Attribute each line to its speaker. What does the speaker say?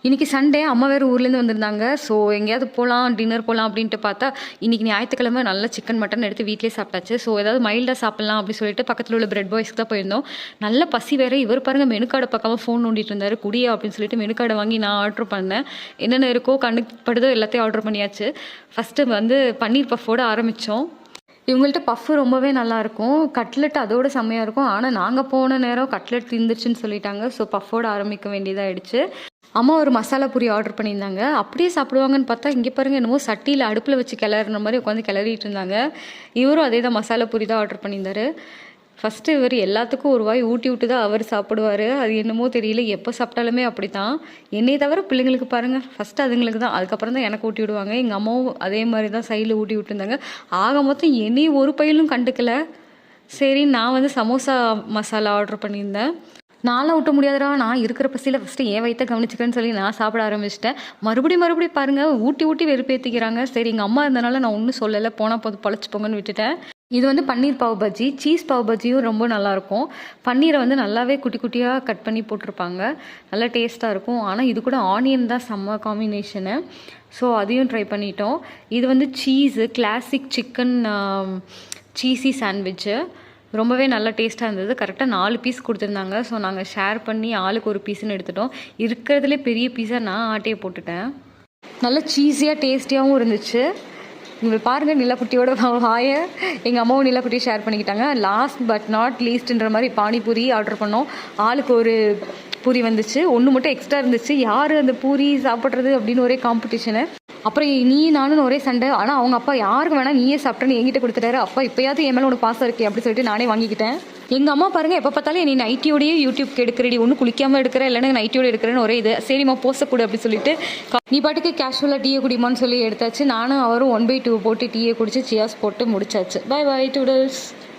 Speaker 1: இன்றைக்கி சண்டே அம்மா வேறு ஊர்லேருந்து வந்திருந்தாங்க. ஸோ எங்கேயாவது போகலாம், டின்னர் போகலாம் அப்படின்ட்டு பார்த்தா இன்றைக்கி ஞாயிற்றுக்கிழமை நல்ல சிக்கன் மட்டன் எடுத்து வீட்டிலே சாப்பிட்டாச்சு. ஸோ ஏதாவது மைல்டாக சாப்பிட்லாம் அப்படின்னு சொல்லிட்டு பக்கத்தில் உள்ள பிரெட் பாய்ஸ்க்கு தான் போயிருந்தோம். நல்ல பசி வேறு. இவர் பாருங்கள் மெனு கார்டை பார்க்காம ஃபோன் நோண்டிட்டு இருந்தார். குடியா அப்படின்னு சொல்லிட்டு மெனு கார்டை வாங்கி நான் ஆர்டர் பண்ணேன். என்னென்ன இருக்கோ கண்ணுக்கு படுதோ எல்லாத்தையும் ஆர்டர் பண்ணியாச்சு. ஃபஸ்ட்டு வந்து பன்னீர் பஃபோடு ஆரம்பித்தோம். இவங்கள்ட்ட பஃப்பு ரொம்பவே நல்லாயிருக்கும். கட்லெட் அதோடு செம்மையாக இருக்கும். ஆனால் நாங்கள் போன நேரம் கட்லெட் தீர்ந்துருச்சுன்னு சொல்லிட்டாங்க. ஸோ பஃபோடு ஆரம்பிக்க வேண்டியதாகிடுச்சு. அம்மா ஒரு மசாலா பூரி ஆர்டர் பண்ணியிருந்தாங்க. அப்படியே சாப்பிடுவாங்கன்னு பார்த்தா இங்கே பாருங்கள் என்னமோ சட்டியில் அடுப்பில் வச்சு கிளறுன மாதிரி உட்காந்து கிளறிட்டு இருந்தாங்க. இவரும் அதே தான் மசாலா பூரி தான் ஆர்டர் பண்ணியிருந்தாரு. ஃபஸ்ட்டு இவர் எல்லாத்துக்கும் ஒரு வாய் ஊட்டி விட்டு தான் அவர் சாப்பிடுவார். அது என்னமோ தெரியல, எப்போ சாப்பிட்டாலுமே அப்படி தான். என்னை தவிர பிள்ளைங்களுக்கு பாருங்கள் ஃபஸ்ட்டு அதுங்களுக்கு தான், அதுக்கப்புறம் தான் எனக்கு ஊட்டி விடுவாங்க. எங்கள் அம்மாவும் அதே மாதிரி தான் சைடில் ஊட்டி விட்டுருந்தாங்க. ஆக மொத்தம் என்னையும் ஒரு பையிலும் கண்டுக்கல. சரி, நான் வந்து சமோசா மசாலா ஆர்டர் பண்ணியிருந்தேன். நான்லாம் ஊட்ட முடியாதுடா, நான் இருக்கிற பசியில் ஃபஸ்ட்டு என் வயிற்ற கவனிச்சிக்கிறேன்னு சொல்லி நான் சாப்பிட ஆரம்பிச்சிட்டேன். மறுபடியும் பாருங்கள் ஊட்டி வெறுப்பேற்றிக்கிறாங்க. சரி, எங்கள் அம்மா இருந்தனால நான் ஒன்றும் சொல்லலை, போனால் போது பொழைச்சிப்போங்கன்னு விட்டுட்டேன். இது வந்து பன்னீர் பாவ் பஜ்ஜி. சீஸ் பாவ் பஜ்ஜியும் ரொம்ப நல்லாயிருக்கும். பன்னீரை வந்து நல்லாவே குட்டி குட்டியாக கட் பண்ணி போட்டிருப்பாங்க. நல்லா டேஸ்ட்டாக இருக்கும். ஆனால் இது கூட ஆனியன் தான் செம்ம காம்பினேஷனு. ஸோ அதையும் ட்ரை பண்ணிட்டோம். இது வந்து cheese classic chicken cheesy sandwich ரொம்பவே நல்லா டேஸ்ட்டாக இருந்தது. கரெக்டாக 4 பீஸ் கொடுத்துருந்தாங்க. ஸோ நாங்கள் ஷேர் பண்ணி ஆளுக்கு ஒரு பீஸுன்னு எடுத்துட்டோம். இருக்கிறதுலே பெரிய பீஸாக நான் ஆட்டையை போட்டுட்டேன். நல்லா சீஸியாக டேஸ்டியாகவும் இருந்துச்சு. இங்கே பாருங்கள் நிலக்குட்டியோட வாயை எங்கள் அம்மாவும் நிலக்குட்டியை ஷேர் பண்ணிக்கிட்டாங்க. லாஸ்ட் பட் நாட் லீஸ்ட்ன்ற மாதிரி பானிபூரி ஆர்டர் பண்ணோம். ஆளுக்கு ஒரு பூரி வந்துச்சு. ஒன்று மட்டும் எக்ஸ்ட்ரா இருந்துச்சு. யார் அந்த பூரி சாப்பிட்றது அப்படின்னு ஒரே காம்படிஷனு. அப்புறம் நீ நானும் ஒரே சண்டை. ஆனால் அவங்க அப்பா யாருக்கு வேணால் நீயே சாப்பிட்டேன்னு என்கிட்ட கொடுத்துட்டாரு. அப்பா இப்போயாவது என் மேலே உனக்கு பாசம் இருக்கே அப்படின்னு சொல்லிட்டு நானே வாங்கிக்கிட்டேன். எங்கள் அம்மா பாருங்கள் எப்போ பார்த்தாலும் நீ நைட்டியோடையே யூடியூப்க்கு எடுக்கிறடி, ஒன்றும் குளிக்காமல் எடுக்கிற இல்லைன்னா நைட்டியோட எடுக்கிறேன்னு ஒரே இது. சரிம்மா போசக்கூடு அப்படின்னு சொல்லிட்டு நீ பாட்டுக்கு கேஷுவலாக டீயை குடிமான்னு சொல்லி எடுத்தாச்சு. நானும் அவரும் 1/2 போட்டு டீயை குடிச்சு சியாஸ் போட்டு முடிச்சாச்சு. பை டூடல்ஸ்.